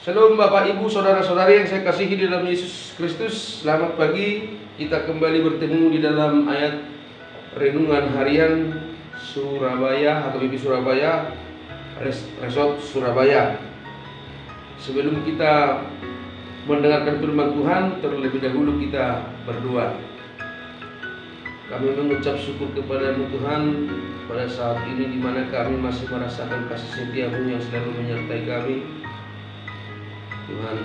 Shalom Bapak Ibu Saudara-saudari yang saya kasihi di dalam Yesus Kristus. Selamat pagi. Kita kembali bertemu di dalam ayat renungan harian Surabaya atau BP Surabaya, Resort Surabaya. Sebelum kita mendengarkan firman Tuhan, terlebih dahulu kita berdoa. Kami mengucap syukur kepadamu Tuhan pada saat ini di mana kami masih merasakan kasih setia-Mu yang selalu menyertai kami. Tuhan,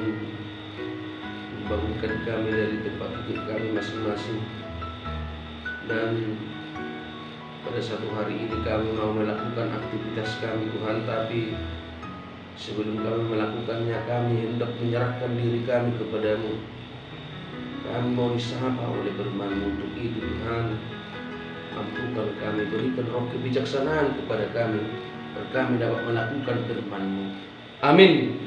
membangunkan kami dari tempat tidur kami masing-masing. Dan pada satu hari ini kami mau melakukan aktivitas kami Tuhan, tapi sebelum kami melakukannya, kami hendak menyerahkan diri kami kepadamu. Kami mau disapa oleh firman-Mu. Untuk itu Tuhan, ampunkan kami, berikan roh kebijaksanaan kepada kami, agar kami dapat melakukan firman-Mu. Amin.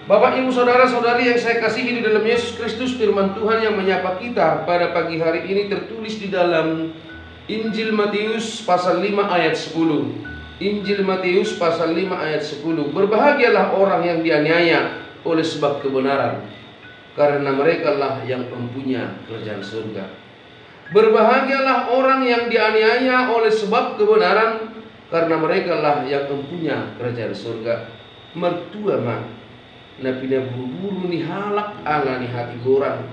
Bapak, Ibu, Saudara-saudari yang saya kasihi di dalam Yesus Kristus, firman Tuhan yang menyapa kita pada pagi hari ini tertulis di dalam Injil Matius pasal 5 ayat 10. Injil Matius pasal 5 ayat 10. Berbahagialah orang yang dianiaya oleh sebab kebenaran, karena mereka lah yang mempunyai kerajaan surga. Berbahagialah orang yang dianiaya oleh sebab kebenaran, karena mereka lah yang mempunyai kerajaan surga. Mertua mah napina buru-buru ni halak ala ni hati gorang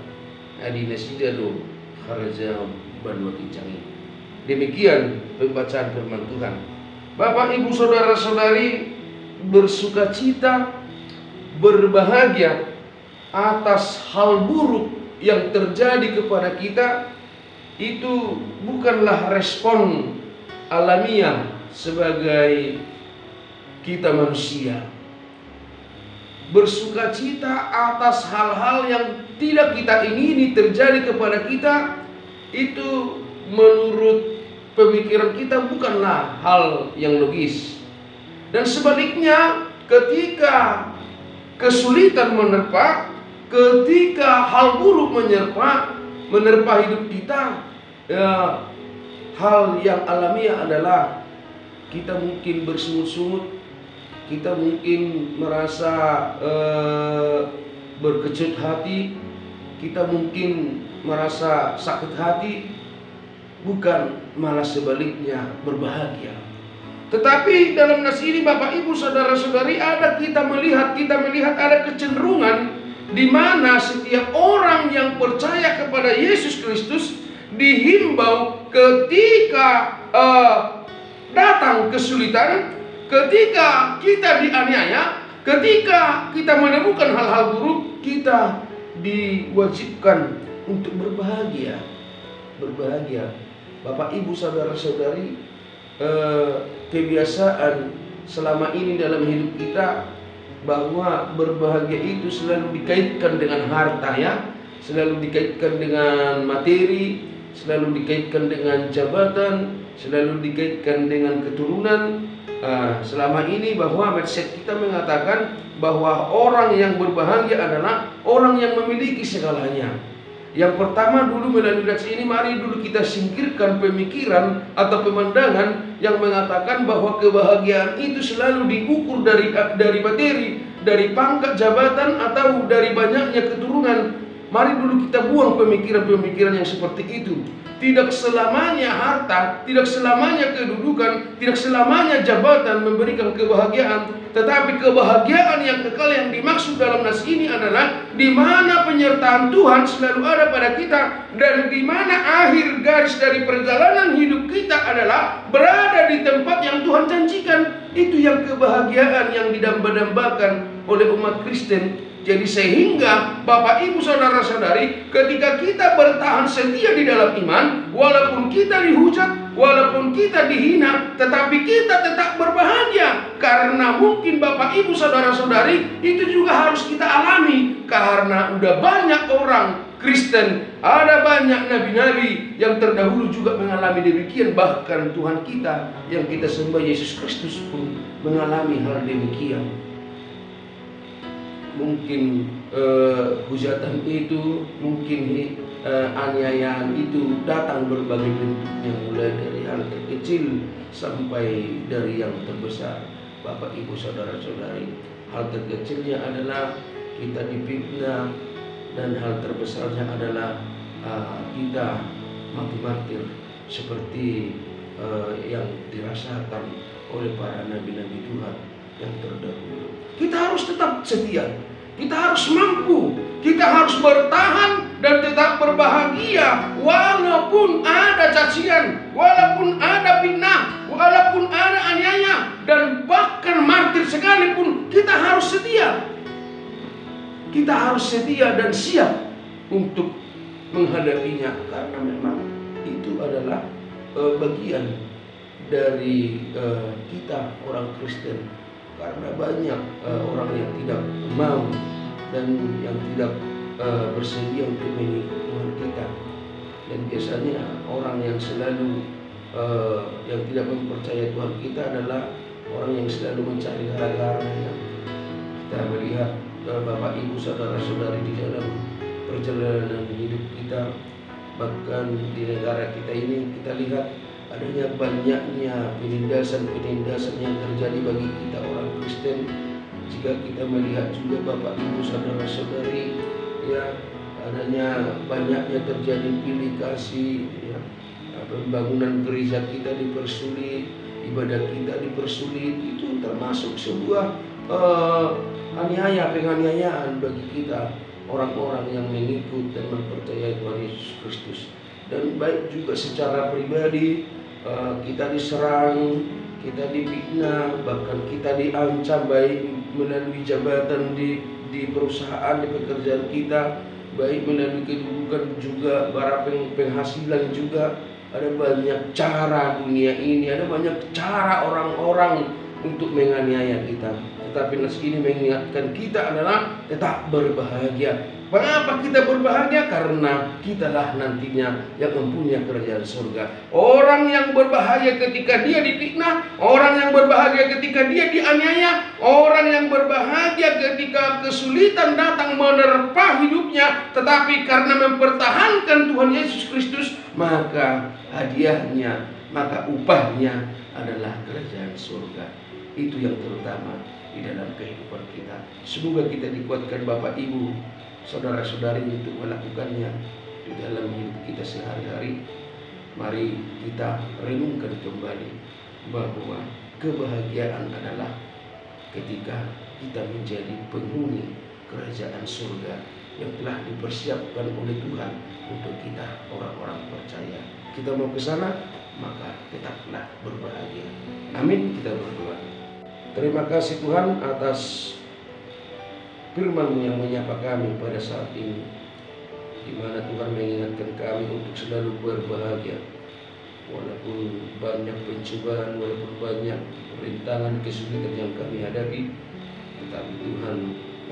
adina sidado kharaja banwa kincangi. Demikian pembacaan firman Tuhan. Bapak, Ibu, Saudara-saudari, bersukacita, berbahagia atas hal buruk yang terjadi kepada kita itu bukanlah respon alamiah sebagai kita manusia. Bersukacita atas hal-hal yang tidak kita ingini terjadi kepada kita, itu menurut pemikiran kita bukanlah hal yang logis. Dan sebaliknya, ketika kesulitan menerpa, ketika hal buruk menerpa hidup kita, ya, hal yang alamiah adalah kita mungkin bersungut-sungut, kita mungkin merasa berkecut hati, kita mungkin merasa sakit hati, bukan malah sebaliknya berbahagia. Tetapi dalam nas ini Bapak, Ibu, Saudara-saudari, kita melihat ada kecenderungan di mana setiap orang yang percaya kepada Yesus Kristus dihimbau ketika datang kesulitan, ketika kita dianiaya, ketika kita menemukan hal-hal buruk, kita diwajibkan untuk berbahagia. Berbahagia. Bapak, Ibu, Saudara-saudari, kebiasaan selama ini dalam hidup kita bahwa berbahagia itu selalu dikaitkan dengan harta, ya, selalu dikaitkan dengan materi, selalu dikaitkan dengan jabatan, selalu dikaitkan dengan keturunan. Selama ini bahwa mindset kita mengatakan bahwa orang yang berbahagia adalah orang yang memiliki segalanya. Yang pertama dulu melalui nats ini, mari dulu kita singkirkan pemikiran atau pemandangan yang mengatakan bahwa kebahagiaan itu selalu diukur dari materi, dari pangkat jabatan, atau dari banyaknya keturunan. Mari dulu kita buang pemikiran-pemikiran yang seperti itu. Tidak selamanya harta, tidak selamanya kedudukan, tidak selamanya jabatan memberikan kebahagiaan. Tetapi kebahagiaan yang kekal yang dimaksud dalam nas ini adalah di mana penyertaan Tuhan selalu ada pada kita, dan di mana akhir garis dari perjalanan hidup kita adalah berada di tempat yang Tuhan janjikan. Itu yang kebahagiaan yang didamba-dambakan oleh umat Kristen. Jadi sehingga Bapak, Ibu, Saudara-saudari, ketika kita bertahan setia di dalam iman, walaupun kita dihujat, walaupun kita dihina, tetapi kita tetap berbahagia. Karena mungkin Bapak, Ibu, Saudara-saudari, itu juga harus kita alami. Karena udah banyak orang Kristen, ada banyak nabi-nabi yang terdahulu juga mengalami demikian. Bahkan Tuhan kita yang kita sembah, Yesus Kristus, pun mengalami hal demikian. Mungkin hujatan itu, mungkin aniayaan itu datang berbagai bentuknya, mulai dari hal terkecil sampai dari yang terbesar. Bapak, Ibu, Saudara-saudari, Hal terkecilnya adalah kita difitnah, dan hal terbesarnya adalah kita mati martir seperti yang dirasakan oleh para nabi-nabi Tuhan yang terdahulu. Kita harus tetap setia, kita harus mampu, kita harus bertahan dan tetap berbahagia walaupun ada cacian, walaupun ada fitnah, walaupun ada aniaya, dan bahkan martir sekalipun kita harus setia. Kita harus setia dan siap untuk menghadapinya, karena memang itu adalah bagian dari kita orang Kristen. Karena banyak orang yang tidak mau dan yang tidak bersedia untuk mengikuti Tuhan kita. Dan biasanya orang yang selalu yang tidak mempercayai Tuhan kita adalah orang yang selalu mencari gara-gara. Kita melihat Bapak Ibu saudara-saudari di dalam perjalanan hidup kita, bahkan di negara kita ini, kita lihat adanya banyaknya penindasan-penindasan yang terjadi bagi kita orang Kristen. Jika kita melihat juga Bapak Ibu saudara-saudari, ya, adanya banyaknya terjadi pilih kasih, ya, pembangunan gereja kita dipersulit, ibadah kita dipersulit, itu termasuk sebuah penganiayaan bagi kita orang-orang yang mengikut dan mempercayai Tuhan Yesus Kristus. Dan baik juga secara pribadi, kita diserang, kita difitnah, bahkan kita diancam baik melalui jabatan di perusahaan, di pekerjaan kita, baik melalui kedudukan juga, bara penghasilan juga. Ada banyak cara dunia ini, ada banyak cara orang-orang untuk menganiaya kita. Tetapi nas ini mengingatkan kita adalah tetap berbahagia. Mengapa kita berbahagia? Karena kitalah nantinya yang mempunyai kerajaan surga. Orang yang berbahagia ketika dia difitnah, orang yang berbahagia ketika dia dianiaya, orang yang berbahagia ketika kesulitan datang menerpa hidupnya, tetapi karena mempertahankan Tuhan Yesus Kristus, maka hadiahnya, maka upahnya adalah kerajaan surga. Itu yang terutama di dalam kehidupan kita. Semoga kita dikuatkan Bapak Ibu saudara-saudari untuk melakukannya di dalam hidup kita sehari-hari. Mari kita renungkan kembali bahwa kebahagiaan adalah ketika kita menjadi penghuni kerajaan surga yang telah dipersiapkan oleh Tuhan untuk kita orang-orang percaya. Kita mau ke sana, maka tetaplah berbahagia. Amin. Kita berdoa. Terima kasih Tuhan atas firman-Mu yang menyapa kami pada saat ini, di mana Tuhan mengingatkan kami untuk selalu berbahagia walaupun banyak pencobaan, walaupun banyak rintangan, kesulitan yang kami hadapi, tetapi Tuhan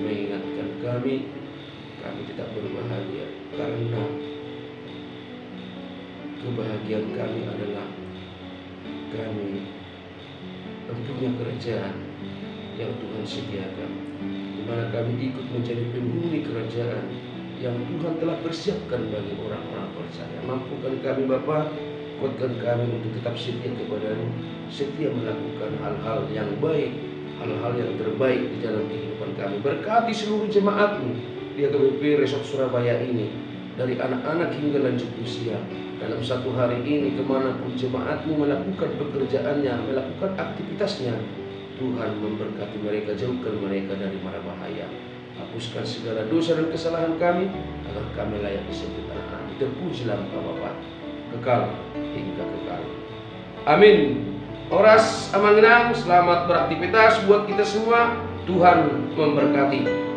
mengingatkan kami tetap berbahagia, karena kebahagiaan kami adalah kami mempunyai kerajaan yang Tuhan sediakan, di mana kami ikut menjadi penghuni kerajaan yang Tuhan telah persiapkan bagi orang-orang percaya. Mampukan kami Bapa, kuatkan kami untuk tetap setia kepada-Mu, setia melakukan hal-hal yang baik, hal-hal yang terbaik di dalam kehidupan kami. Berkati seluruh jemaat-Mu di AKBP Resort Surabaya ini, dari anak-anak hingga lanjut usia. Dalam satu hari ini, kemanapun jemaat-Mu melakukan pekerjaannya, melakukan aktivitasnya, Tuhan memberkati mereka, jauhkan mereka dari mara bahaya. Hapuskan segala dosa dan kesalahan kami, agar kami layak disebut anak-anak. Terpujilah Engkau Bapa, kekal hingga kekal. Amin. Oras amangenang, selamat beraktivitas buat kita semua. Tuhan memberkati.